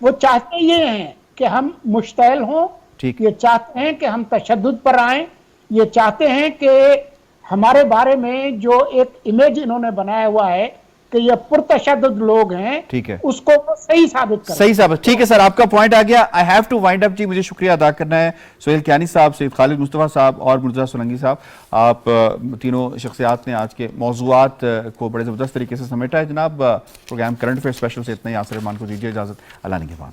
وہ چاہتے یہ ہیں کہ ہم مشتعل ہوں, یہ چاہتے ہیں کہ ہم تشدد پر آئیں, یہ چاہتے ہیں کہ ہمارے بارے میں جو ایک امیج انہوں نے بنایا ہوا ہے کہ یہ پرتشدد لوگ ہیں, ٹھیک ہے, اس کو صحیح ثابت کریں. صحیح ثابت. ٹھیک ہے سر, آپ کا پوائنٹ آ گیا. آئی ہیو ٹو وائنڈ اپ جی, مجھے شکریہ ادا کرنا ہے سہیل کیانی صاحب, سید خالد مصطفیٰ صاحب اور مرتضیٰ سولنگی صاحب. آپ تینوں شخصیات نے آج کے موضوعات کو بڑے زبردست طریقے سے سمیٹا ہے. جناب, پروگرام کرنٹ افیئر اسپیشل سے اتنا ہی. یاسر رحمان کو دیجیے اجازت. اللہ نگہبان.